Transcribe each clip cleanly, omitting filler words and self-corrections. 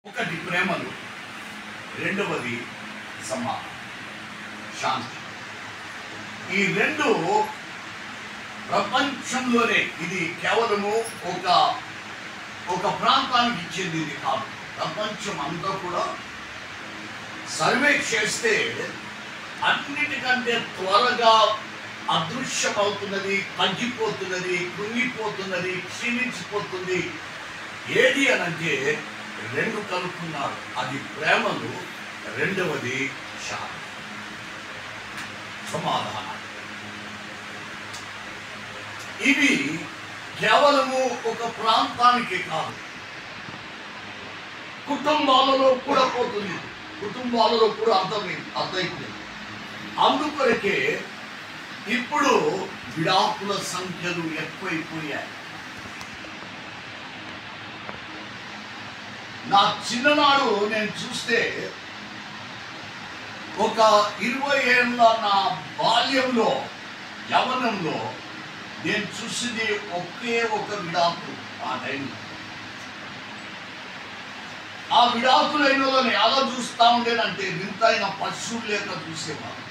ఒకటి ప్రేమలు, రెండవది సమాధానం, శాంతి. ఈ రెండు ప్రపంచంలోనే, ఇది కేవలము ఒక ప్రాంతానికి ఇచ్చేది ఇది కాదు. ప్రపంచం అంతా కూడా సర్వే చేస్తే అన్నిటికంటే త్వరగా అదృశ్యమవుతున్నది, తగ్గిపోతున్నది, కృంగిపోతున్నది, క్షీణించిపోతుంది ఏది అనంటే రెండు కలుపుకున్నారు. అది ప్రేమలు, రెండవది శాంతి, సమాధానం. ఇవి కేవలము ఒక ప్రాంతానికి కాదు, కుటుంబాలలో కూడా పోతుంది, కుటుంబాలలో కూడా అర్థమైపోయింది. అందుకొరకే ఇప్పుడు విడాకుల సంఖ్యలు ఎక్కువైపోయాయి. నా చిన్ననాడు నేను చూస్తే, ఒక 20 ఏళ్ళ నా బాల్యంలో, యవ్వనంలో నేను చూసింది ఒకే ఒక విడాకులు. ఆ టైంలో ఆ విడాకులైన వాళ్ళని ఎలా చూస్తూ ఉండేనంటే వింతైన పశువులు లేక చూసేవాళ్ళు.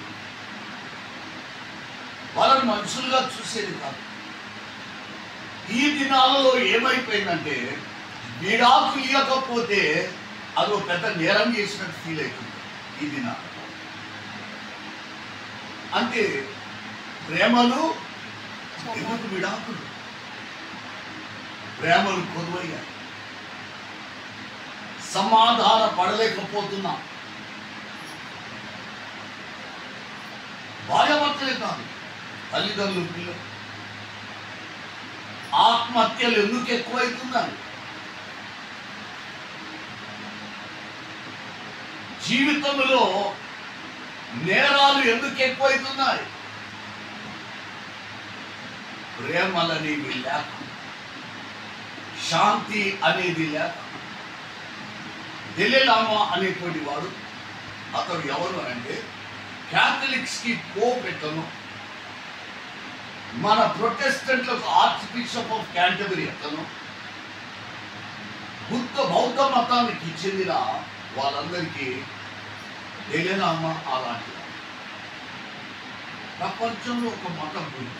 వాళ్ళని మనుషులుగా చూసేది కాదు. ఈ దినాలలో ఏమైపోయిందంటే విడాకులు ఇవ్వకపోతే అదో పెద్ద నేరం చేసినట్టు ఫీల్ అవుతుంది ఈ దినాలు. అంటే ప్రేమలు ఎందుకు విడాకులు? ప్రేమలు కొదువయ్యాయి, సమాధాన పడలేకపోతున్నా. భార్యాభర్తలే కాదు, తల్లిదండ్రులు, పిల్లలు. ఆత్మహత్యలు ఎందుకు ఎక్కువైతున్నాయి? జీవితంలో నేరాలు ఎందుకు ఎక్కువైతున్నాయి? ప్రేమలనేవి లేక, శాంతి అనేది లేక. దెలైలామా అనేటువంటి వాడు, అతడు ఎవరు అంటే క్యాథలిక్స్కి పోపెట్టను, మన ప్రొటెస్టెంట్లకు ఆర్చ్ బిషప్ ఆఫ్ క్యాంటర్బరీ అతను, బౌద్ధ మతానికి చెందిన వాళ్ళందరికీ దెలైలామా అలాంటి. ప్రపంచంలో ఒక మతం ఉంది.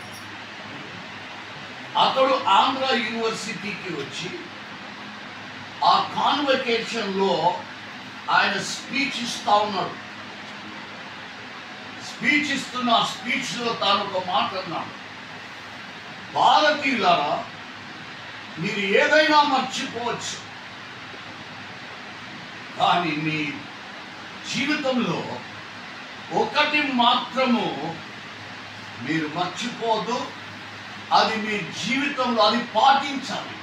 అతడు ఆంధ్ర యూనివర్సిటీకి వచ్చి ఆ కాన్వకేషన్లో ఆయన స్పీచ్ ఇస్తా ఉన్నాడు. స్పీచ్ ఇస్తున్న ఆ స్పీచ్లో తాను ఒక మాట అన్నాడు, భారతీయులారా, మీరు ఏదైనా మర్చిపోవచ్చు, కానీ మీ జీవితంలో ఒకటి మాత్రము మీరు మర్చిపోదు, అది మీ జీవితంలో అది పాటించాలి.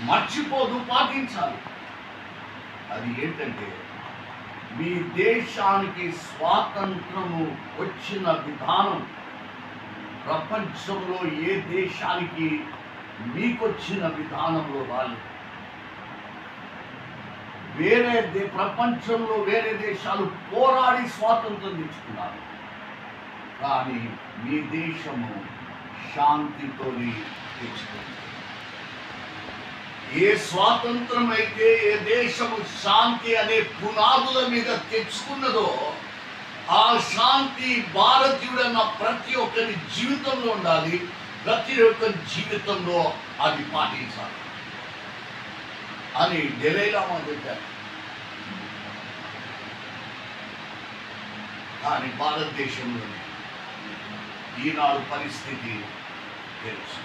మర్చిపోదు, పాటించాలి. అది ఏంటంటే మీ దేశానికి స్వాతంత్రము వచ్చిన విధానం ప్రపంచంలో ఏ దేశానికి మీకొచ్చిన విధానంలో రాలేదు. ప్రపంచంలో వేరే దేశాలు పోరాడి స్వాతంత్రం తెచ్చుకున్నారు, కానీ మీ దేశము శాంతితోని తెచ్చుకుంది. ఏ స్వాతంత్రం అయితే ఏ దేశము శాంతి అనే పునాదుల మీద తెచ్చుకున్నదో, ఆ శాంతి భారతీయుడన్న ప్రతి ఒక్కరి జీవితంలో ఉండాలి, ప్రతి ఒక్కరి జీవితంలో అది పాటించాలి అని దెలైలామా చెప్పారు. కానీ భారతదేశంలో ఈనాడు పరిస్థితి తెలుసు.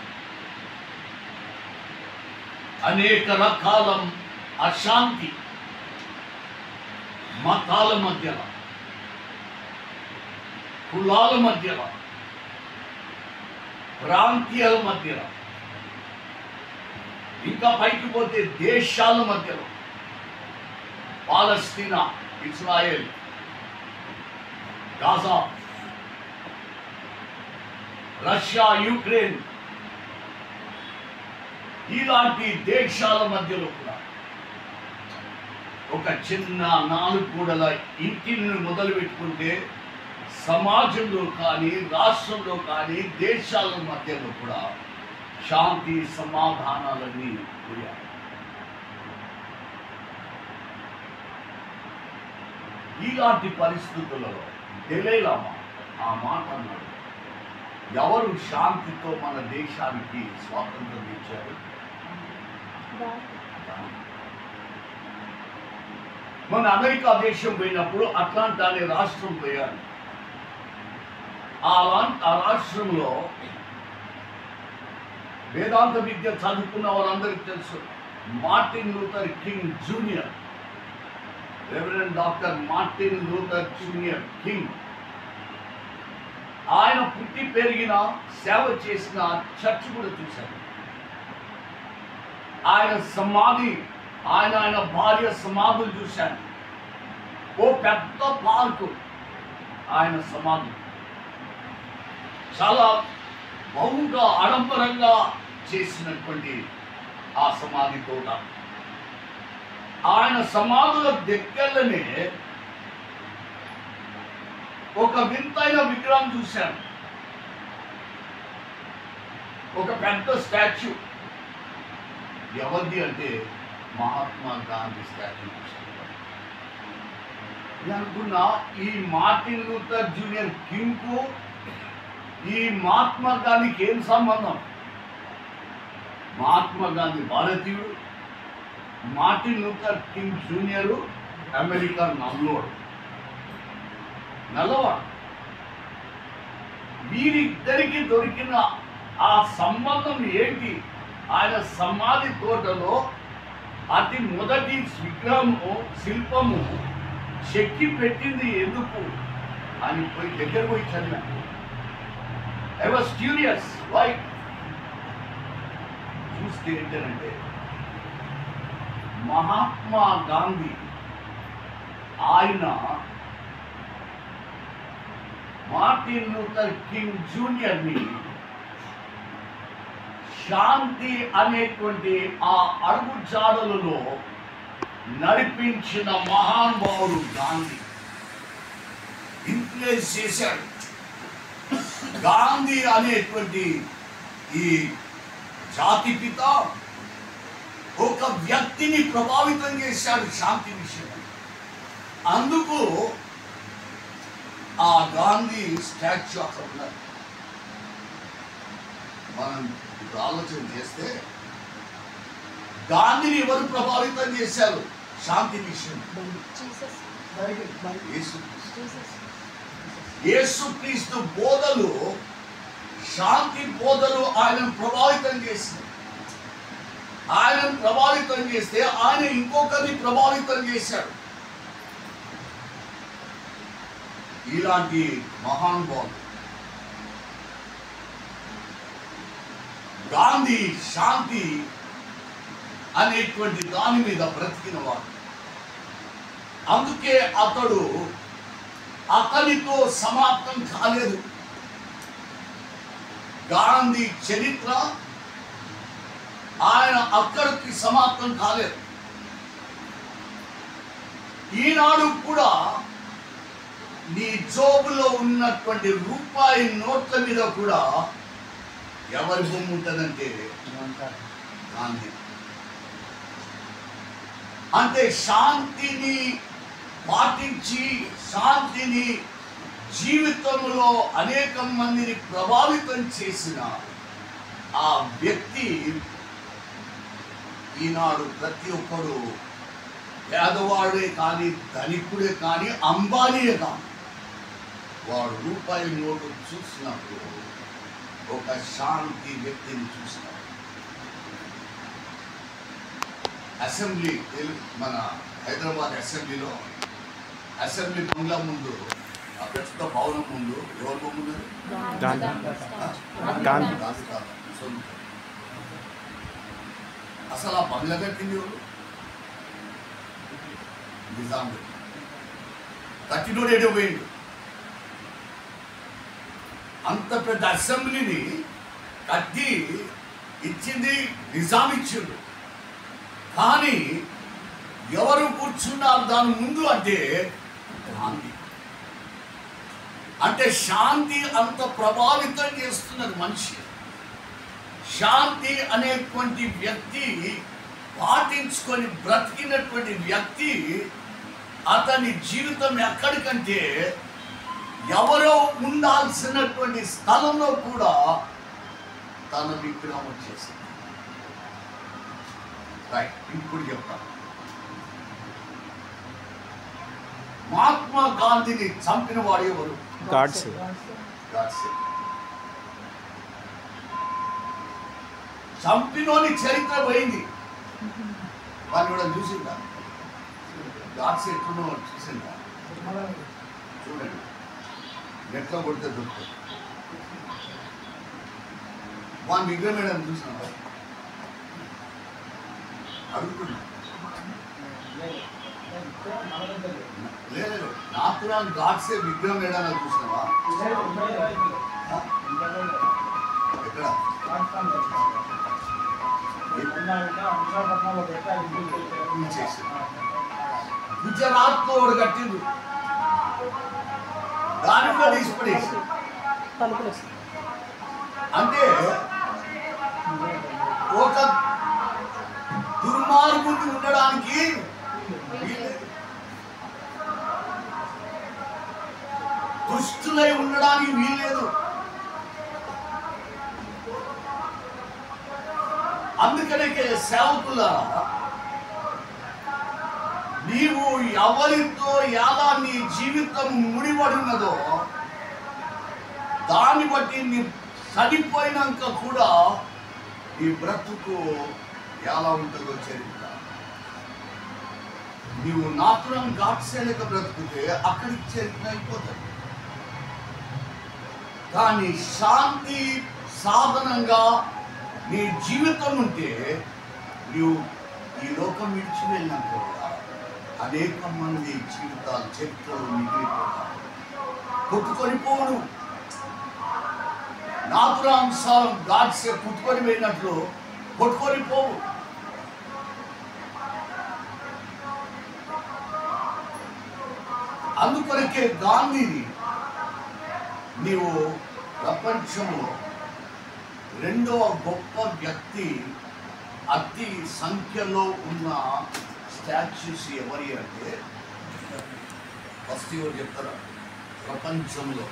అనేక రకాల అశాంతి, మతాల మధ్యలో, కులాల మధ్యలో, ప్రాంతీయాల మధ్యలో, ఇంకా పైకి పోతే దేశాల మధ్యలో, పాలస్తీనా, ఇజ్రాయెల్, గాజా, రష్యా, యుక్రెయిన్, ఇలాంటి దేశాల మధ్యలో కూడా ఒక చిన్న 4 గోడల ఇంటిని మొదలు పెట్టుకుంటే సమాజంలో కానీ, రాష్ట్రంలో కానీ, దేశాల మధ్యలో కూడా శాంతి సమాధానాలన్నీ పోయాయి. ఇలాంటి పరిస్థితులలో దలైలామా ఆ మాట అన్నాడు, ఎవరు శాంతితో మన దేశానికి స్వాతంత్రం ఇచ్చారు? మన అమెరికా దేశం పోయినప్పుడు అట్లాంటా అనే రాష్ట్రం పోయాను. ఆ రాష్ట్రంలో వేదాంత విద్య చదువుకున్న వాళ్ళందరికీ తెలుసు, Martin Luther King junior, reverend doctor Martin Luther junior king. ఆయన పుట్టి పెరిగిన సేవ చేసిన చర్చ్ కూడా చూశాను. ఆయన సమాధి, ఆయన భార్య సమాధులు చూశాను. ఓ పెద్ద పార్కు ఆయన సమాధి, చాలా బహుగా ఆడంబరంగా చేసినటువంటి ఆ సమాధి తోట. ఆయన సమాధుల దగ్గరనే ఒక వింతైన విగ్రహం చూశాను, ఒక పెద్ద స్టాచ్యూ. ఎవరిది అంటే మహాత్మా గాంధీ స్టాచ్యూ చూశాను. నేను అనుకున్నా, ఈ మార్టిన్ లూథర్ జూనియర్ కింగ్ కు ఈ మహాత్మా గాంధీకి ఏం సంబంధం? మహాత్మా గాంధీ భారతీయుడు, Martin Luther King Junior America నల్లోడు, నల్లవాడు. వీరిద్దరికి దొరికిన ఆ సంబంధం ఏంటి? ఆయన సమాధి తోటలో అతి మొదటి విగ్రహము, శిల్పము చెక్కి పెట్టింది ఎందుకు అని దగ్గర పోయి చదివాను. I was curious why. చూస్తే ఏంటంటే మహాత్మా గాంధీ ఆయన మార్టిన్ లూథర్ కింగ్ జూనియర్ని శాంతి అనేటువంటి ఆ అడుగు జాడలలో నడిపించిన మహానుభావుడు గాంధీ. ఇన్ఫ్లుయెన్స్ చేశాడు. గాంధీ అనేటువంటి ఈ జాతి పిత ఒక వ్యక్తిని ప్రభావితం చేశాడు శాంతి విషయం. అందుకు ఆ గాంధీ స్టాచ్యూ అక్కడ ఉన్నది. మనం ఇప్పుడు ఆలోచన చేస్తే గాంధీని ఎవరు ప్రభావితం చేశారు శాంతి విషయం? యేసుక్రీస్తు బోధలు, శాంతి బోధలు ఆయన ప్రభావితం చేసింది. ఆయన ప్రభావితం చేస్తే ఆయన ఇంకొకరిని ప్రభావితం చేశాడు. ఇలాంటి మహానుభావులు గాంధీ శాంతి అనేటువంటి దాని మీద బ్రతికిన వాడు. అందుకే అతనితో సమాప్తం కాలేదు. గాంధీ చరిత్ర ఆయన అక్కడికి సమాప్తం కాలేదు. ఈనాడు కూడా నీ జోబులో ఉన్నటువంటి రూపాయి నోట్ల మీద కూడా ఎవరి బొమ్మ ఉంటుందంటే గాంధీ. అంటే శాంతిని పాటించి శాంతిని జీవితంలో అనేక మందిని ప్రభావితం చేసిన ఆ వ్యక్తి ఈనాడు ప్రతి ఒక్కడు పేదవాడే కానీ ధనికుడే కానీ అంబానీయే కానీ వాడు రూపాయి నోటు చూసినప్పుడు ఒక శాంతి వ్యక్తిని చూస్తాడు. అసెంబ్లీ మన హైదరాబాద్ అసెంబ్లీలో అసెంబ్లీ బంగ్లా ముందు ఆ పెద్ద భవనం ముందు ఎవరు బొమ్మ? అసలు ఆ బంగ్లా కట్టింది ఎవరు? నిజాం కట్టినోడు ఏటో పోయిండు. అంత పెద్ద అసెంబ్లీని కట్టి ఇచ్చింది నిజాం ఇచ్చిండు. కానీ ఎవరు కూర్చున్నారు దాని ముందు అంటే గాంధీ. అంటే శాంతి అంత ప్రభావితం చేస్తున్నది మనిషి. శాంతి అనేటువంటి వ్యక్తి పాటించుకొని బ్రతికినటువంటి వ్యక్తి అతని జీవితం ఎక్కడికంటే ఎవరో ఉండాల్సినటువంటి స్థలంలో కూడా తన విగ్రహం వచ్చేసింది. రైట్, ఇప్పుడు చెప్తాను. మహాత్మా గాంధీని చంపిన వాడు ఎవరు? గాడ్సే. చంపినోని చరిత్ర పోయింది. వాళ్ళు కూడా చూసిందా? గాడ్సే ఎట్లున్నో చూసిందా? చూడండి, నెట్లో కొడితే దొరుకుతుంది. వాళ్ళ విగ్రహం ఏడని చూసినా అడుగుతున్నా. లేదు, నాథురామ్ గాడ్సే విగ్రహం ఏడన్నా చూసినావా? ఎక్కడ? గుజరాత్ లో ఒకటి కట్టిండు, దాని కూడా తీసిపడేసి. అంటే ఒక దుర్మార్గుడు ఉండడానికి దుష్టులై ఉండడానికి వీల్లేదు. అందుకనే సేవకులారా, నీవు ఎవరితో ఎలా నీ జీవితం ముడిపడినదో దాన్ని బట్టి నీ చనిపోయినాక కూడా నీ బ్రతుకు ఎలా ఉంటుందో చరిత్ర. నీవు నాథురామ్ గాడ్సే లెక్క బ్రతుకుతే అక్కడికి చరిత్ర అయిపోతుంది. కానీ శాంతి సాధనంగా నీ జీవితం ఉంటే నీవు ఈ లోకం విడిచి వెళ్ళినాక కూడా అనేక మంది జీవితాలు చరిత్రలు మిగిలిపోతారు. కొట్టుకొని పోను. నాథురామ్ గాడ్సే పుట్టుకొని పోయినట్లు కొట్టుకొని పోవు. అందుకొరకే గాంధీని నీవు ప్రపంచంలో రెండవ గొప్ప వ్యక్తి, అతి సంఖ్యలో ఉన్న స్టాచ్యూస్ ఎవరి అంటే, ఫస్ట్ ఎవరు చెప్తారా? ప్రపంచంలో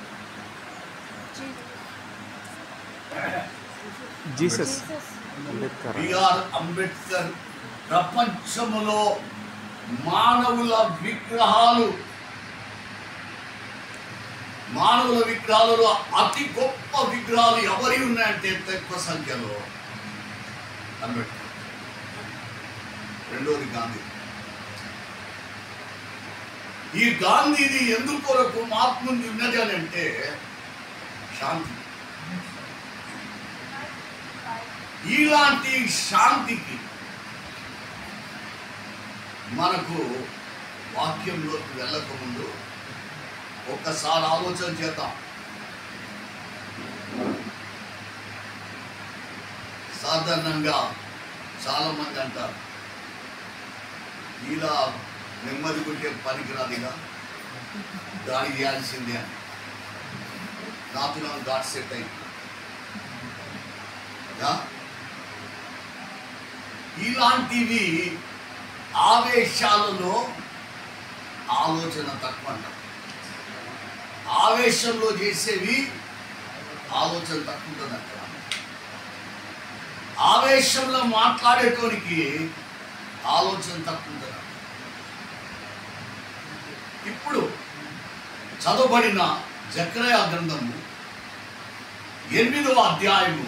జీసస్ బిఆర్ అంబేద్కర్. ప్రపంచంలో మానవుల విగ్రహాలలో అతి గొప్ప విగ్రహాలు ఎవరి ఉన్నాయంటే ఎక్కువ సంఖ్యలో అంబేద్కర్, రెండోది గాంధీ. ఈ గాంధీది ఎందుకొరకు మహాత్ముంది ఉన్నది అని అంటే శాంతి. ఇలాంటి శాంతికి మనకు వాక్యంలోకి వెళ్ళకముందు ఒక్కసారి ఆలోచన చేద్దాం. సాధారణంగా చాలా మంది అంటారు, ఇలా నెమ్మది కొట్టే పనికిరాదుగా దాడి చేయాల్సిందే అని. నాథురామ్ గాడ్సే టైం ఇలాంటివి ఆవేశాలలో ఆలోచన తక్కువ అంటారు. ఆవేశంలో చేసేవి ఆలోచన తక్కువ ఉంటుందంట. ఆవేశంలో మాట్లాడేటోనికి ఆలోచన తక్కువ ఉంటుంది. ఇప్పుడు చదవబడిన జకర్యా గ్రంథము 8వ అధ్యాయము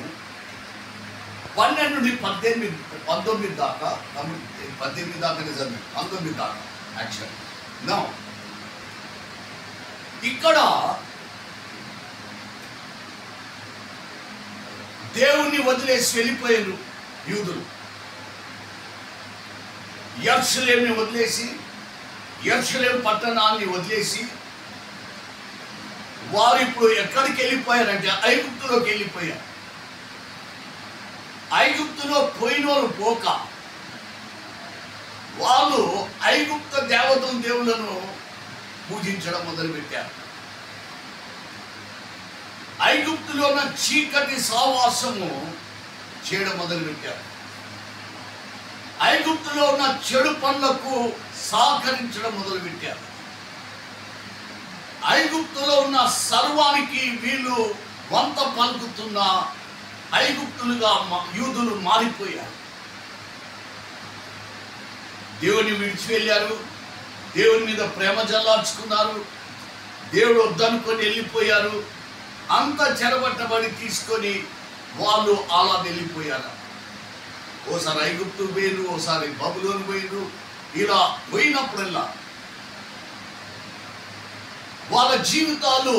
12 నుండి 19 దాకా, 18 దాకా నిజమే, 19 దాకా యాక్చువల్. నౌ ఇక్కడ దేవుణ్ణి వదిలేసి వెళ్ళిపోయారు యూదులు. యెరూషలేముని వదిలేసి, యెరూషలేము పట్టణాన్ని వదిలేసి వారు ఇప్పుడు ఎక్కడికి వెళ్ళిపోయారంటే ఐగుప్తులోకి వెళ్ళిపోయారు. ఐగుప్తులో పోయినోరు పోక వాళ్ళు ఐగుప్త దేవులను పూజించడం మొదలుపెట్టారు. ఐగుప్తులో ఉన్న చీకటి సావాసము చేయడం మొదలుపెట్టారు. ఐగుప్తులో ఉన్న చెడు పనులకు సహకరించడం మొదలుపెట్టారు. ఐగుప్తులో ఉన్న సర్వానికి వీళ్ళు వంత పలుకుతున్న ఐగుప్తులుగా యూదులు మారిపోయారు. దేవుని విడిచి వెళ్ళారు, దేవుని మీద ప్రేమ జల్లార్చుకున్నారు, దేవుడు వద్దనుకొని వెళ్ళిపోయారు. అంత చెరబట్టబడి తీసుకొని వాళ్ళు అలా వెళ్ళిపోయారు. ఓసారి ఐగుప్తు పోయిను, ఓసారి బబులోను పోయిను. ఇలా పోయినప్పుడల్లా వాళ్ళ జీవితాలు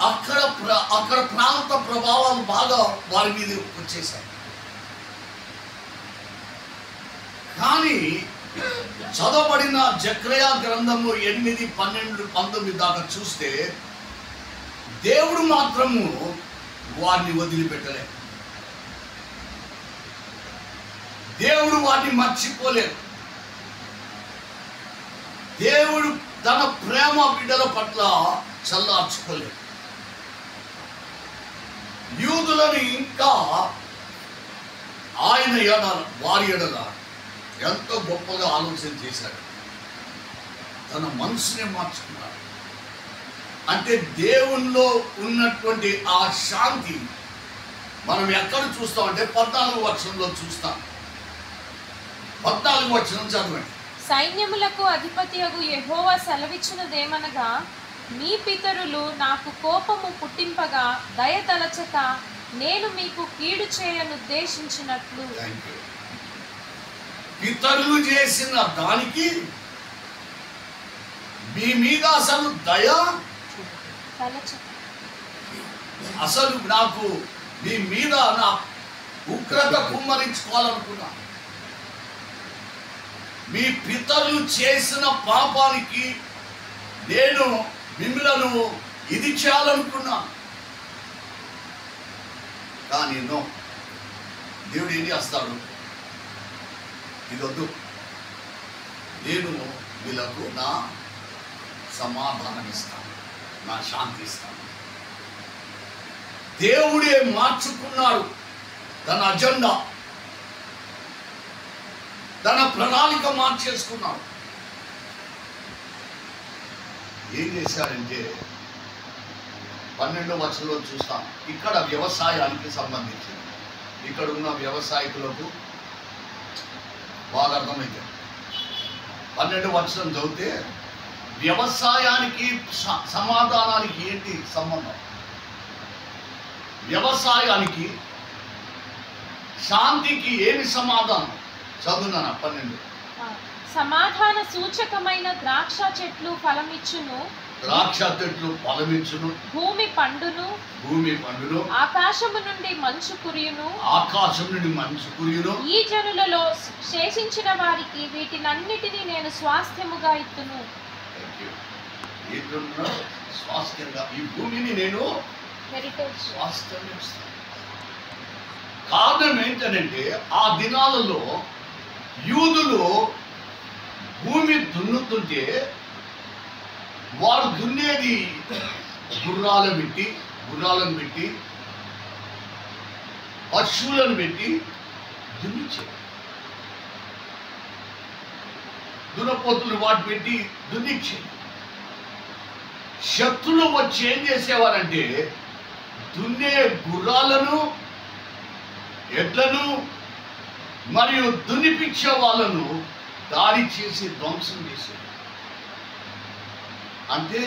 అక్కడ ప్రాంత ప్రభావాలు బాగా వారి మీద వచ్చేసాయి. కానీ చదవబడిన జకర్యా గ్రంథము 8, 12, 19 దాకా చూస్తే దేవుడు మాత్రము వారిని వదిలిపెట్టలేదు. దేవుడు వారిని మర్చిపోలేదు. దేవుడు తన ప్రేమ బిడ్డల పట్ల చల్లార్చుకోలేదు. యూదులను ఇంకా ఆయన వారి ఎడల ఎంతో గొప్పగా ఆలోచన చేశాడు. తన మనసునే మార్చుకున్నాడు. అంటే దేవునిలో ఉన్నటువంటి ఆ శాంతి మనం ఎక్కడ చూస్తామంటే 14వ వచనంలో చూస్తాం. 14వ వచనం చదవండి. సైన్యములకు అధిపతియగు యెహోవా సెలవిచ్చినదేమనగా, మీ పితరులు నాకు కోపము పుట్టింపగా దయతలచక నేను మీకు కీడు చేయనుద్దేశించినట్లు. పితరులు చేసిన దానికి మీ మీద అసలు దయ, అసలు నాకు మీ మీద నా ఉగ్రత కుమ్మరించుకోవాలనుకున్నా. మీ పితరులు చేసిన పాపానికి నేను మిమ్మలను ఇది చేయాలనుకున్నా. కానీ నో, దేవుడు ఏం చేస్తాడు? ఇదొద్దు, నేను వీళ్ళకు నా సమాధానం ఇస్తాను, నా శాంతి ఇస్తాను. దేవుడే మార్చుకున్నాడు తన అజెండా, తన ప్రణాళిక మార్చేసుకున్నాడు. ఏం చేశాడంటే 12వ వచనంలో చూస్తాం. ఇక్కడ వ్యవసాయానికి సంబంధించింది. ఇక్కడ ఉన్న వ్యవసాయకులకు బాగా అర్థమైంది. 12వ వచనం చదివితే వ్యవసాయానికి సమాధానానికి ఏంటి సంబంధం? వ్యవసాయానికి శాంతికి ఏమి సమాధానం? చదువున్నాను 12. సమాధాన సూచకమైన ద్రాక్ష చెట్లు ఫలమిచ్చును, ద్రాక్ష చెట్లు ఫలమిచ్చును, భూమి పండును, ఆకాశము నుండి మంచు కురియును, ఈ జనులలో శేషించిన వారికి వీటినన్నిటినీ నేను స్వాస్థ్యముగా ఇత్తును. స్వాస్థ్యంగా ఈ భూమిని నేను స్వాస్థ్యం ఇస్తాను. కారణం ఏంటంటే ఆ దినాలలో యూదులు భూమి దున్నుతుంటే వారు దున్నేది గుర్రాలను పెట్టి పశువులను పెట్టి దున్నించారు. దున్నపోతులు వాటి పెట్టి దున్నించారు. శత్రులు వచ్చి ఏం చేసేవారంటే దున్నే గుర్రాలను, ఎడ్లను మరియు దున్నిపించే వాళ్ళను దాడి చేసి ధ్వంసం చేశారు. అంటే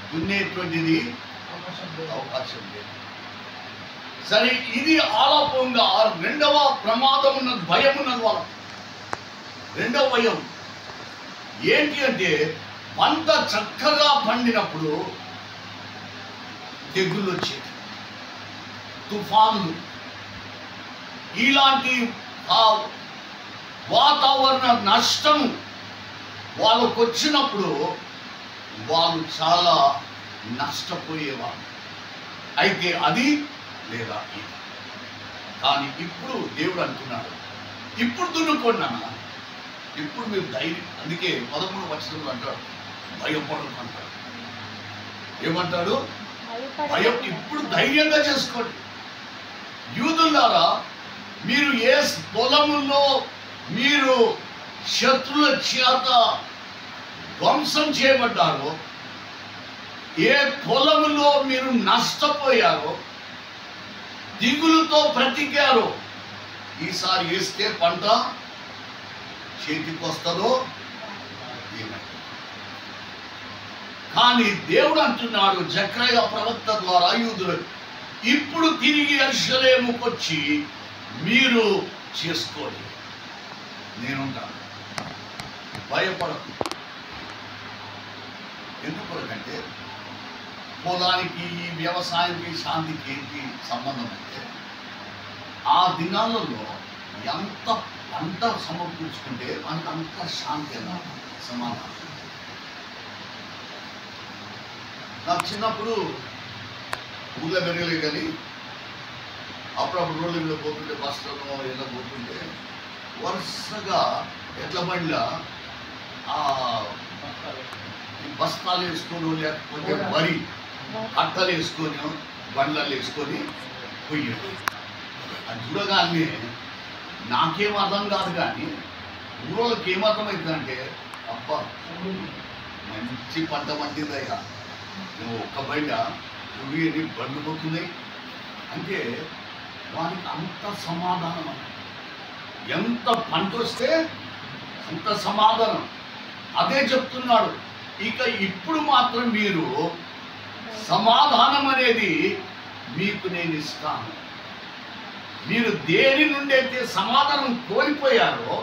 దున్నేటువంటిది అవకాశం లేదు. సరే, ఇది ఆలాపంగా రెండవ ప్రమాదం ఉన్నది, భయం ఉన్నది వాళ్ళ. రెండవ భయం ఏంటి అంటే పంట చక్కగా పండినప్పుడు తెగుళ్ళు వచ్చేది, తుఫానులు, ఇలాంటి వాతావరణ నష్టం వాళ్ళకు వచ్చినప్పుడు వాళ్ళు చాలా నష్టపోయేవాళ్ళు. అయితే అది లేదా ఇది. కానీ ఇప్పుడు దేవుడు అంటున్నాడు, ఇప్పుడు దున్నుకోండి అన్న, ఇప్పుడు మీరు ధైర్యం. అందుకే 13వ వచనంలో అంటాడు భయపడదు అంటాడు. ఏమంటాడు? భయం. ఇప్పుడు ధైర్యంగా చేసుకోండి. యూదులారా, మీరు ఏ పొలములో మీరు శత్రుల చేత ధ్వంసం చేయబడ్డారో, ఏ పొలములో మీరు నష్టపోయారో, దిగులుతో బ్రతికారో, ఈసారి వేస్తే పంట చేతికి వస్తుందో ఏమైంది. కానీ దేవుడు అంటున్నాడు జకర్యా ప్రవక్త ద్వారా యూదులు, ఇప్పుడు తిరిగి యెరూషలేముకు వచ్చి మీరు చేసుకోండి, నేనుంటాను, భయపడకు. ఎందుకంటే పొలానికి వ్యవసాయానికి శాంతికి ఏంటి సంబంధం అంటే, ఆ దినాలలో ఎంత పంట సమకూర్చుకుంటే మనకు అంత శాంతి అన్న సమాధానం. నాకు చిన్నప్పుడు ఊళ్ళో పెరగలే కానీ అప్పుడప్పుడు రోడ్ల మీద పోతుంటే, బస్సులో ఏదో పోతుంటే వరుసగా ఎడ్ల బండ్ల బస్తాలు వేసుకొని, లేకపోతే వరి కట్టలు వేసుకొని బండ్లలో వేసుకొని పోయాడు. అది చూడగానే నాకేం అర్థం కాదు, కానీ ఊరోళ్ళకి ఏమర్థమవుతుందంటే, అబ్బా మంచి పంట పండిందయ్యా, నువ్వు ఒక్క బయట నువ్వు బండ్లు పోతున్నాయి అంటే వానికి అంత సమాధానం. ఎంత పంట వస్తే అంత సమాధానం. అదే చెప్తున్నాడు, ఇక ఇప్పుడు మాత్రం మీరు సమాధానం అనేది మీకు నేను ఇస్తాను. మీరు దేని నుండి అయితే సమాధానం కోల్పోయారో,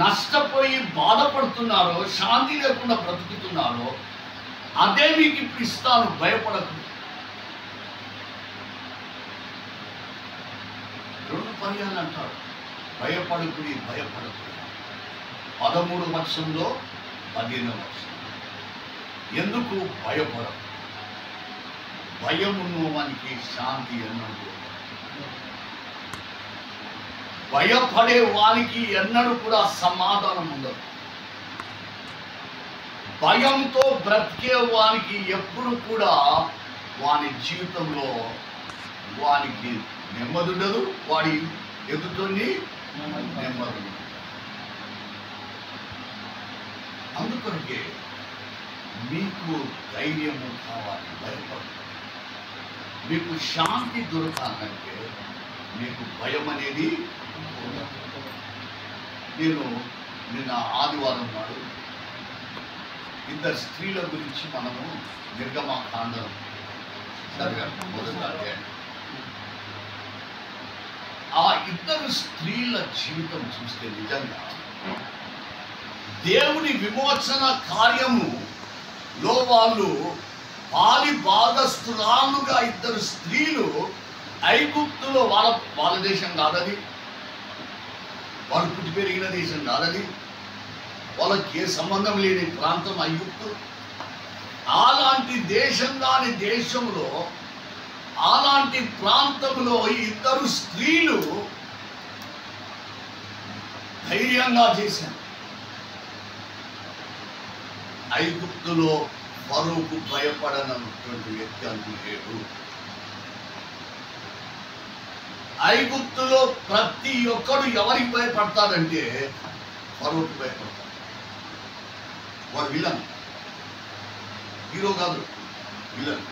నష్టపోయి బాధపడుతున్నారో, శాంతి లేకుండా బ్రతుకుతున్నారో, అదే మీకు ఇప్పుడు ఇస్తాను, భయపడకు. 2 పర్యాలు అంటాడు, భయపడుకుని భయపడకు. 13 వర్షంలో 15 వర్షం. ఎందుకు భయపడకు? భయం ఉన్నవానికి శాంతి ఎన్నడూ. భయపడే వానికి ఎన్నడూ కూడా సమాధానం ఉండదు. భయంతో బ్రతికే వానికి ఎప్పుడు కూడా వాని జీవితంలో వానికి నెమ్మది ఉండదు, వాడి ఎదుటోని నెమ్మది ఉండదు. అందుకొరకే మీకు ధైర్యము కావాలి, భయపడదు. మీకు శాంతి దొరకాలంటే మీకు భయం అనేది. నేను నిన్న ఆదివారం నాడు 2 స్త్రీల గురించి మనము నిర్గమకాండం చదివాము, మొదటి అధ్యాయం. ఆ 2 స్త్రీల జీవితం చూస్తే నిజంగా దేవుని విమోచన కార్యములో వాళ్ళు పాలి భాగస్థురాలుగా 2 స్త్రీలు ఐగుప్తులో వాళ్ళ దేశం కాదది, వాళ్ళు పుట్టి పెరిగిన దేశం కాదది, వాళ్ళకి ఏ సంబంధం లేని ప్రాంతం ఐగుప్తు. అలాంటి దేశం కాని దేశంలో, అలాంటి ప్రాంతంలో 2 స్త్రీలు ధైర్యంగా చేశారు. ఐగుప్తులో ఫరోకు భయపడనటువంటి వ్యక్తి అంటూ లేడు. ఐగుప్తులో ప్రతి ఒక్కడు ఎవరికి భయపడతాడంటే ఫరోకు భయపడతాడు. వాడు విలన్, హీరో కాదు, విలన్.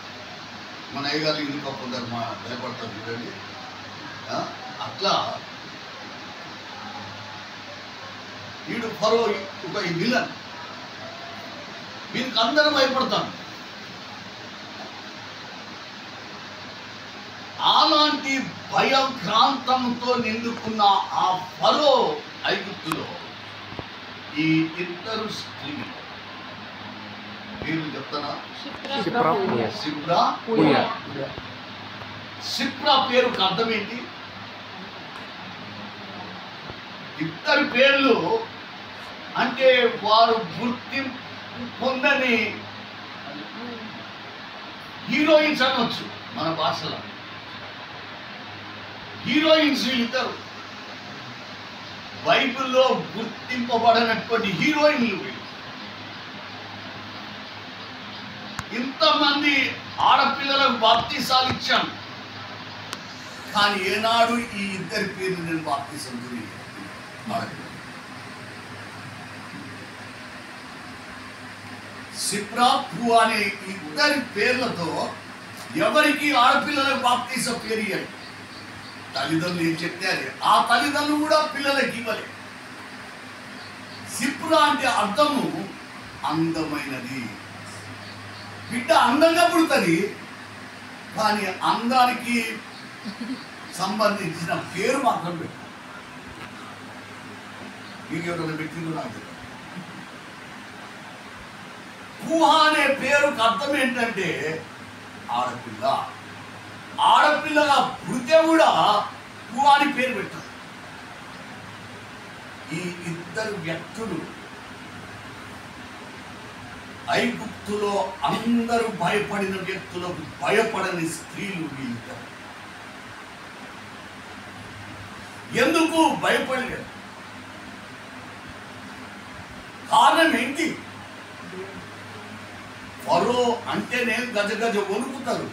మన అయ్యగారు ఎందుకు కొందరు భయపడతారు చూడండి. అట్లా వీడు ఫరో ఒక విలన్, వీరికి అందరూ భయపడతాను. అలాంటి భయక్రాంతంతో నిండుకున్న ఆ ఫరో ఐగుప్తులో ఈ 2 స్త్రీలు పేరు చెప్తానా? సిప్రా పేరుకు అర్థం ఏంటి? 2 పేర్లు అంటే వారు గుర్తింపు పొందని హీరోయిన్స్ అనొచ్చు మన భాషలో. హీరోయిన్స్ వీళ్ళిద్దరు, బైబిల్లో గుర్తింపబడినటువంటి హీరోయిన్లు వీళ్ళు. ఇంతమంది ఆడపిల్లలకు బాప్తిసాలు ఇచ్చాను, కానీ ఏనాడు ఈ ఇద్దరి పేర్లు నేను బాప్తిసం సిప్రా పూవా అనే ఇద్దరి పేర్లతో ఎవరికి ఆడపిల్లలకు బాప్తిసం పేరు ఇవ్వాలి. తల్లిదండ్రులు ఏం చెప్తే అది ఆ తల్లిదండ్రులు కూడా పిల్లలకి ఇవ్వాలి. సిప్రా అంటే అర్థము అందమైనది. బిడ్డ అందంగా పుడుతుంది, కానీ అందానికి సంబంధించిన పేరు మాత్రం పెట్టాలి. మీకు ఎవరైనా పెట్టిందో నాకు తెలియదు. పూహ అనే పేరుకు అర్థం ఏంటంటే ఆడపిల్ల. ఆడపిల్లగా పుడితే కూడా పూహ అని పేరు పెట్టాలి. ఈ ఇద్దరు వ్యక్తులు ఐగుప్తులో అందరూ భయపడిన వ్యక్తులకు భయపడని స్త్రీలు వీళ్ళిద్దరు. ఎందుకు భయపడలేదు? కారణం ఏంటి? ఫరో అంటేనే గజగజ వణుకుతారు.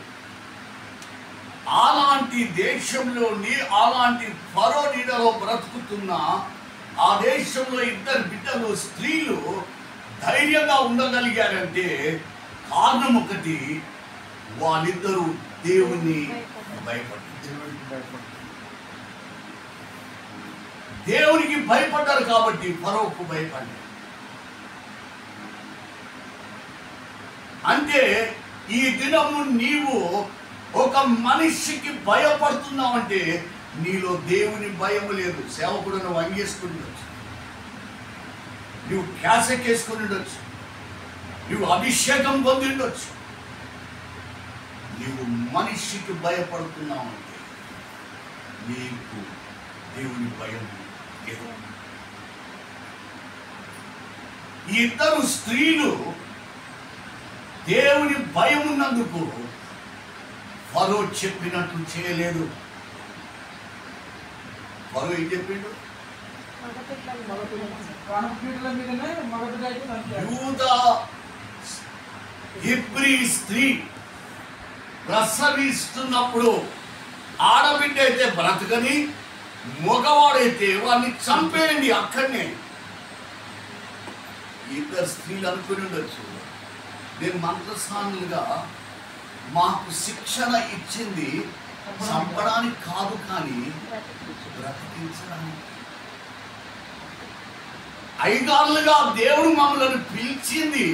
అలాంటి దేశంలోని అలాంటి ఫరో నీడలో బ్రతుకుతున్న ఆ దేశంలో ఇద్దరు బిడ్డలు స్త్రీలు ధైర్యంగా ఉండగలిగారంటే కారణం ఒకటి, వాళ్ళిద్దరూ దేవుని దేవునికి భయపడ్డారు కాబట్టి ఫరోకు భయపడ్డారు. అంటే ఈ దినము నీవు ఒక మనిషికి భయపడుతున్నావంటే నీలో దేవుని భయం లేదు. సేవకుడు నువ్వు అంగేసుకుని ఉండొచ్చు, నువ్వు క్యాసెక్కేసుకుని ఉండొచ్చు, నువ్వు అభిషేకం పొంది ఉండొచ్చు. నీవు మనిషికి భయపడుతున్నావంటే నీకు దేవుని భయం లేదు. ఈ ఇద్దరు స్త్రీలు దేవుని భయం ఉన్నందుకు ఫరో చెప్పినట్లు చేయలేదు. ఫరో ఏం చెప్పిండు? యూదా హెబ్రీ స్త్రీ ప్రసవిస్తున్నప్పుడు ఆడబిడ్డ అయితే బ్రతకని, మగవాడైతే వాడిని చంపేయండి అక్కడనే. ఇద్దరు స్త్రీలు అనుకుని ఉండొచ్చు, నేను మంత్రస్వాములుగా మాకు శిక్షణ ఇచ్చింది చంపడానికి కాదు, కానీ బ్రతికించడానికి. ఐదారులుగా దేవుడు మమ్మలను పిలిచింది,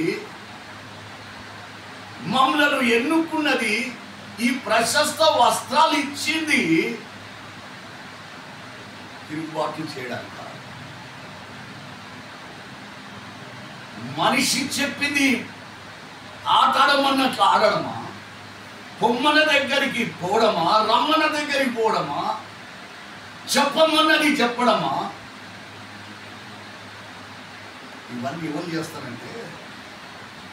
మమ్మలను ఎన్నుకున్నది, ఈ ప్రశస్త వస్త్రాలు ఇచ్చింది తిరుగుబాట్లు చేయడానికి. మనిషి చెప్పింది ఆటాడమన్నట్లు ఆడడమా, పొమ్మన దగ్గరికి పోవడమా, రమ్మన దగ్గరికి పోవడమా, చెప్పమన్నది చెప్పడమా? ఇవన్నీ ఎవరు చేస్తారంటే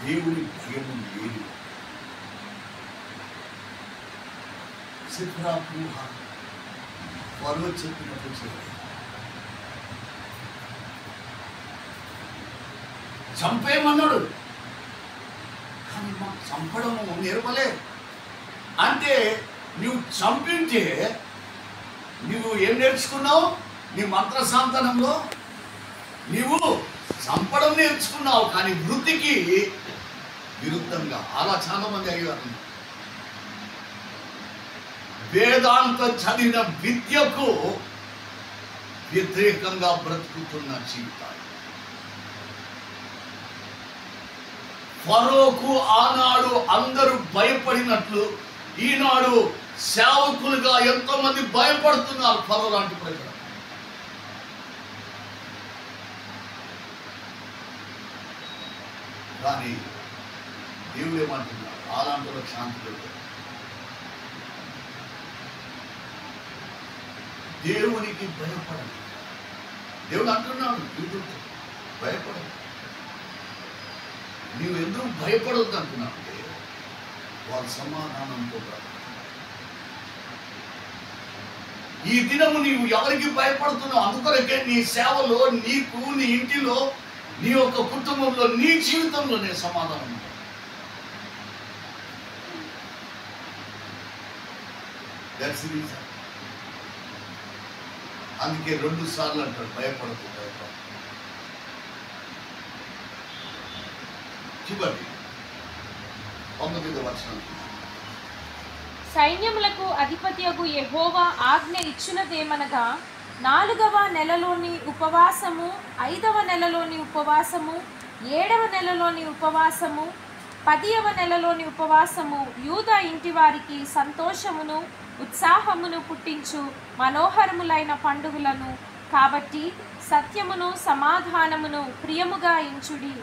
దేవుని భయము లేదు. సిప్రా పూహ ఫరో చెప్పినట్టు చేయాలి. చంపేయమన్నాడు, కానీ మాకు చంపడము నేర్పలే. అంటే నువ్వు చంపింటే నువ్వు ఏం నేర్చుకున్నావు? నీ మంత్రశాంతనంలో నీవు చంపడం నేర్చుకున్నావు, కానీ వృత్తికి విరుద్ధంగా. అలా చాలా మంది అయ్యారు. వేదాంత చదివిన విద్యకు వ్యతిరేకంగా బ్రతుకుతున్న జీవితాలు. ఫరోకు ఆనాడు అందరూ భయపడినట్లు ఈనాడు సేవకులుగా ఎంతో మంది భయపడుతున్నారు ఫరో లాంటి ప్రజలు. కానీ దేవుడు ఏమంటున్నాడు? అలాంటి శాంతి లేదు. దేవునికి భయపడదు. దేవుడు అంటున్నాడు యూదుతో, భయపడదు. నీవు ఎందుకు భయపడొద్దు అంటున్నావు అంటే వాళ్ళ సమాధానంతో ఈ దినము నీవు ఎవరికి భయపడుతున్నావు? అందుకొరకే నీ సేవలో, నీకు, నీ ఇంటిలో, నీ యొక్క కుటుంబంలో, నీ జీవితంలోనే సమాధానం. That's the reason. అందుకే 2 సార్లు అంటాడు, భయపడకు భయపడకు. చివరి 9వ వచనం. సైన్యములకు అధిపతియగు యెహోవా ఆజ్ఞ ఇచ్చునదేమనగా 4వ నెలలోని ఉపవాసము, 5వ నెలలోని ఉపవాసము, 7వ నెలలోని ఉపవాసము, 10వ నెలలోని ఉపవాసము యూదా ఇంటి వారికి సంతోషమును ఉత్సాహమును పుట్టించు మనోహరములైన పండుగలను కాబట్టి సత్యమును సమాధానమును ప్రియముగా ఎంచుడి.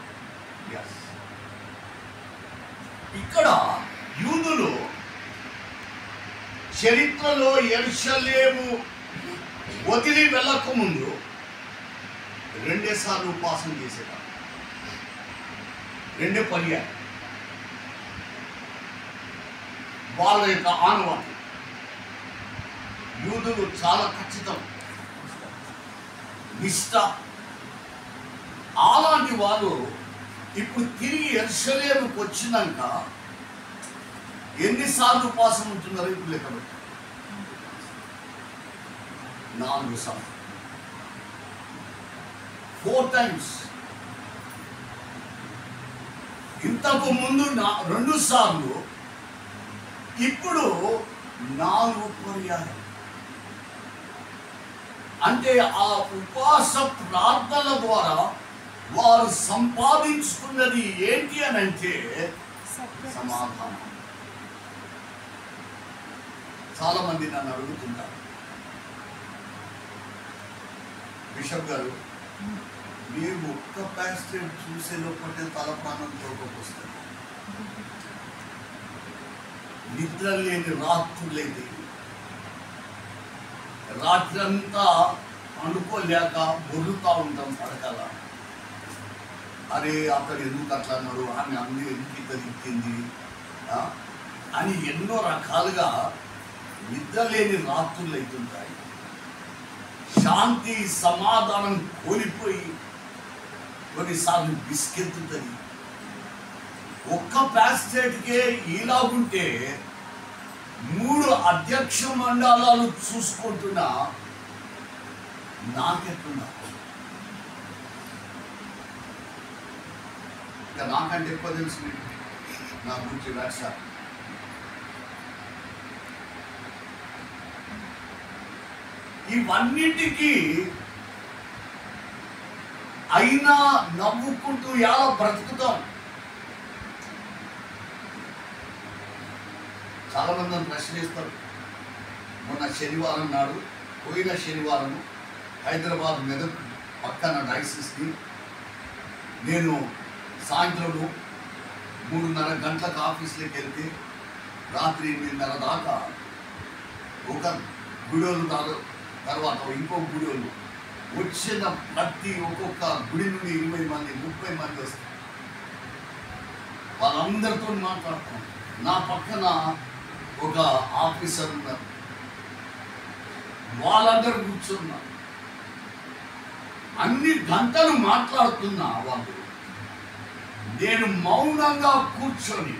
ఇక్కడ యూదులు చరిత్రలో యెరూషలేము వదిలి వెళ్ళక ముందు 2 సార్లు ఉపవాసం చేసేవారు. 2 పర్యాయం వాళ్ళ యొక్క ఆనవాళ్ళు. యూదులు చాలా ఖచ్చితం, నిష్ట. అలాంటి వారు ఇప్పుడు తిరిగి యెరూషలేముకు వచ్చినాక ఎన్నిసార్లు ఉపవాసం ఉంటున్నారో ఇప్పుడు లెక్క పెట్టారు. 4 సార్లు, 4 times. ఇంతకు ముందు 2 సార్లు, ఇప్పుడు 4 పర్యాయం. అంటే ఆ ఉపవాస ప్రార్థనల ద్వారా వారు సంపాదించుకున్నది ఏంటి అని అంటే సమాధానం. చాలా మంది నన్ను అడుగుతుంటారు, బిషప్ గారు మీరు ఒక్క ప్యాస్టేజ్ చూసే లోపల తల ప్రాణంతో వస్తుంది, నిద్ర లేని రాత్రులైతే రాత్రంతా అనుకోలేక బొర్రుతా ఉంటాం పడకల. అరే అతడు ఎందుకు అట్లా అన్నాడు, ఆమె అన్ని ఎందుకు ఇట్లా తిట్టింది అని ఎన్నో రకాలుగా నిద్ర లేని రాత్రులు అవుతుంటాయి. శాంతి సమాధానం కోల్పోయి కొన్నిసార్లు బిస్కెత్తుతుంది. ఒక్క ప్యాస్టేట్కే ఇలాగుంటే 3 అధ్యక్ష మండలాలు చూసుకుంటున్నా నాకెట్లున్నా. ఇంకా నాకంటే ఎక్కువ తెలుసు నా గురించి వ్యాట్సాప్. ఇవన్నిటికీ అయినా నవ్వుకుంటూ ఎలా బ్రతుకుతాం. చాలా మంది నన్ను ప్రశ్నిస్తారు. మొన్న శనివారం నాడు, పోయిన శనివారం హైదరాబాద్ మెదక్ పక్కన డైసిస్కి నేను సాయంత్రం 3:30 గంటలకు ఆఫీస్లోకి వెళ్తే రాత్రి 8:30 దాకా ఒక గుడోలు తర్వాత ఇంకో గుడోలు వచ్చిన ప్రతి ఒక్కొక్క గుడి నుండి 20 మంది 30 మంది వస్తారు. వాళ్ళందరితో మాట్లాడతాం. నా పక్కన ఒక ఆఫీసర్ ఉన్నారు, వాళ్ళందరూ కూర్చున్నారు. అన్ని గంటలు మాట్లాడుతున్నా వాళ్ళు, నేను మౌనంగా కూర్చొని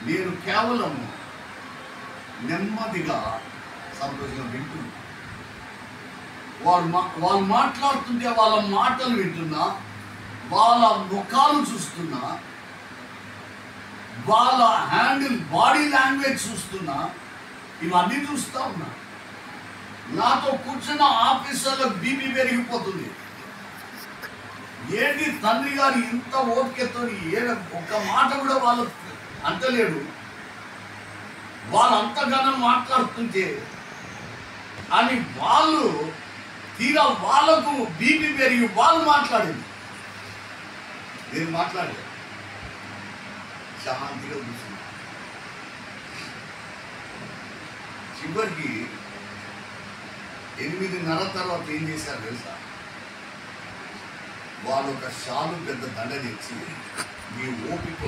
నేను కేవలం నెమ్మదిగా సంతోషంగా వింటున్నా. వాళ్ళు మాట్లాడుతుంటే వాళ్ళ మాటలు వింటున్నా, వాళ్ళ ముఖాలు చూస్తున్నా, వాళ్ళ బాడీ లాంగ్వేజ్ చూస్తున్నా, ఇవన్నీ చూస్తూ ఉన్నా. నాతో కూర్చున్న ఆఫీసర్లకు బీపీ పెరిగిపోతుంది. ఏంటి తండ్రి గారు ఇంత ఓపికతో ఒక్క మాట కూడా వాళ్ళు అంటలేడు, వాళ్ళు అంతగానో మాట్లాడుతుంటే అని వాళ్ళు తీరా వాళ్ళకు బీపీ పెరిగి వాళ్ళు మాట్లాడింది. నేను మాట్లాడలేదు, శాంతిగా కూర్చున్నా. చివరికి 8:30 తర్వాత ఏం చేశారు తెలుసా? వాళ్ళు ఒక షాలు పెద్ద దండ తెచ్చి మీ ఓపిక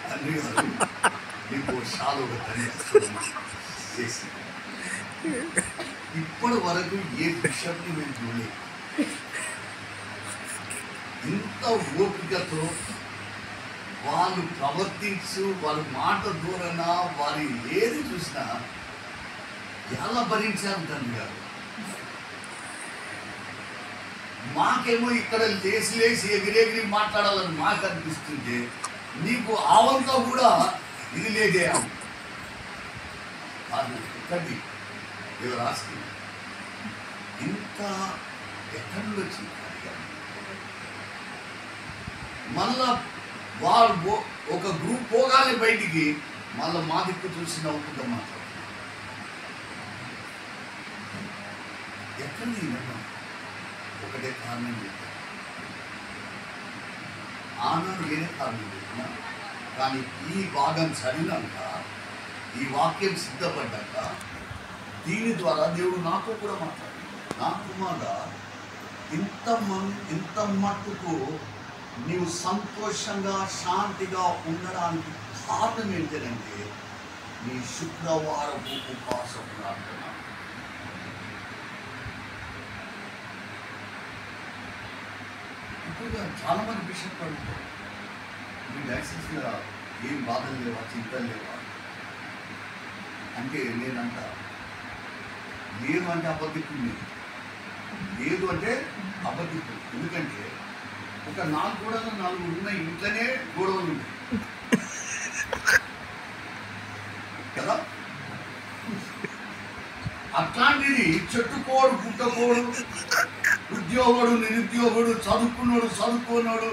తండ్రి గారు మీకు షాలు ఒక దండ చేసి, ఇప్పటి వరకు ఏ బిషప్ని మేము చూడలేదు. ఇంత ఓపికతో వాళ్ళు ప్రవర్తించు, వాళ్ళ మాట దూరన వారి ఏది చూసినా ఎలా భరించారు తండ్రి గారు? మాకేమో ఇక్కడ లేచి ఎగిరెగిరి మాట్లాడాలని మాకు అనిపిస్తుంటే నీకు ఆవంతా కూడా ఇది లేదేయాలి ఇక్కడి ఇలా రాస్తుంది. ఇంత ఎక్కడి నుంచి మళ్ళా వాళ్ళు ఒక గ్రూప్ పోగానే బయటికి మళ్ళీ మా దిక్కు చూసి నవ్వుకుంటూ మాట్లాడుతున్నారు. ఎక్కడ ఒకటే కారణం చెప్పారు, ఆనాడు వేరే కారణం చెప్పిన, కానీ ఈ భాగం చదివినాక ఈ వాక్యం సిద్ధపడ్డాక దీని ద్వారా దేవుడు నాతో కూడా మాట్లాడాడు. నా కుమారుడా, ఇంత మట్టుకు నీవు సంతోషంగా శాంతిగా ఉండడానికి కారణం ఏంటంటే నీ శుక్రవారపు ఉపవాస ప్రార్థన. ఇప్పుడు చాలా మంది బిషప్ అడుగుతారు, మీ లైసెన్స్గా ఏం బాధలు లేవా, చింతలు లేవా అంటే నేనంట లేదు అంటే అబద్ధికుని, లేదు అంటే అబద్ధికు. ఎందుకంటే ఒక 4 గోడలు 4 ఉన్న ఇంట్లోనే గొడవలు ఉంటాయి కదా. అట్లాంటిది చెట్టుకోడు పుట్టకోడు, ఉద్యోగుడు నిరుద్యోగుడు, చదువుకున్నాడు చదువుకున్నాడు,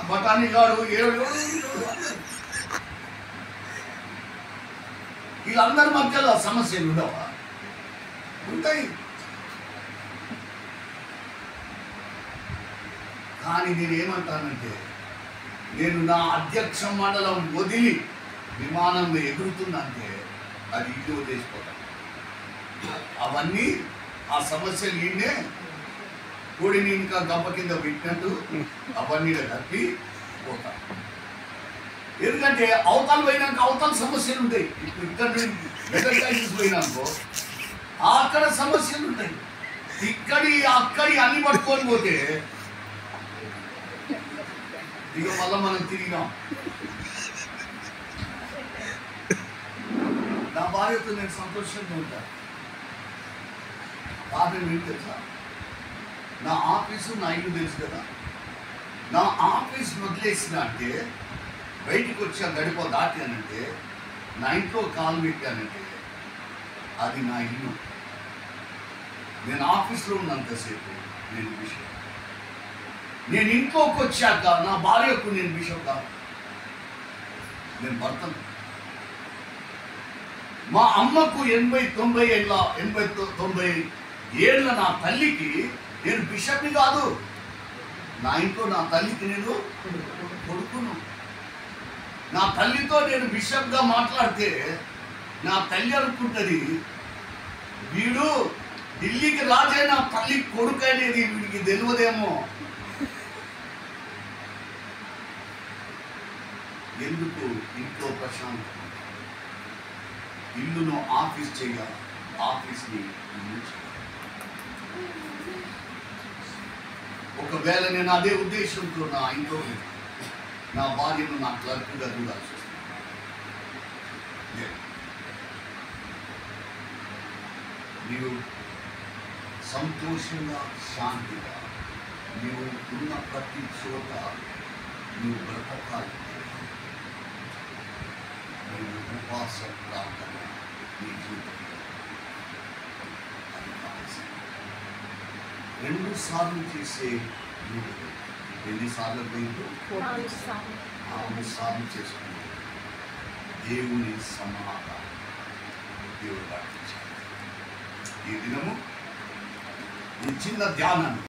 బఠానీగాడు, ఏడు వీళ్ళందరి మధ్యలో సమస్యలు ఉండవా? ఉంటాయి. కానీ నేనేమంటానంటే, నేను నా అధ్యక్ష మండలం వదిలి విమానంలో ఎగురుతున్నంటే అది ఇల్లు వదిలేసిపోతాను. అవన్నీ ఆ సమస్యలు ఈయనే కోడిని ఇంకా గంప కింద పెట్టినట్టు అవన్నీ తప్పి పోతాను. ఎందుకంటే అవతల పోయినాక అవతల సమస్యలు ఉంటాయి. ఇప్పుడు ఇక్కడ వెదర్కాయ పోయినాకో అక్కడ సమస్యలు ఉంటాయి. అక్కడి అన్ని పట్టుకొని పోతే ఇక మళ్ళీ మనం తిరిగినాం. నా భార్యతో నేను సంతోషంగా ఉంటాను. భార్య మీకు తెలుసా, నా ఆఫీసు నా ఇల్లు తెలుసు కదా. నా ఆఫీస్ వదిలేసిన అంటే బయటికి వచ్చా గడిప దాటానంటే, నా ఇంట్లో కాలు పెట్టానంటే అది నా ఇల్లు. నేను ఆఫీస్లో ఉన్నంతసేపు నేను బిషప్. నేను ఇంట్లోకి వచ్చాక నా భార్యకు నేను బిషప్ కాదు, నేను భర్తను. మా అమ్మకు 80-90 ఏళ్ళ నా తల్లికి నేను బిషప్ని కాదు. నా ఇంట్లో నా తల్లికి నేను కొడుకును. నా తల్లితో నేను బిషప్గా మాట్లాడితే నా తల్లి అనుకుంటుంది, వీడు ఢిల్లీకి రాజే నా తల్లి కొడుకు అనేది వీడికి తెలియదేమో. ఎందుకు ఇంట్లో ప్రశాంతం? ఇల్లును ఆఫీస్ చేయాలి, ఆఫీస్ని ఇల్లు చేయాలి. ఒకవేళ నేను అదే ఉద్దేశంతో నా ఇంట్లో నా భార్యను నా క్లర్క్గా చూడాల్సి వస్తుంది. నీవు సంతోషంగా శాంతిగా నీవు ఉన్న ప్రతి చోట నీవు బ్రతకాలి. నీవు ఉపవాస ప్రార్థన నీ జీవితం 2 సార్లు చేసే నువ్వు ఎన్నిసార్లు పోయిందో 4 సార్లు చేసుకుంటూ దేవుని సమాధానం దేవుడు పాటించాలి. ఈ దినము ఈ చిన్న ధ్యానాన్ని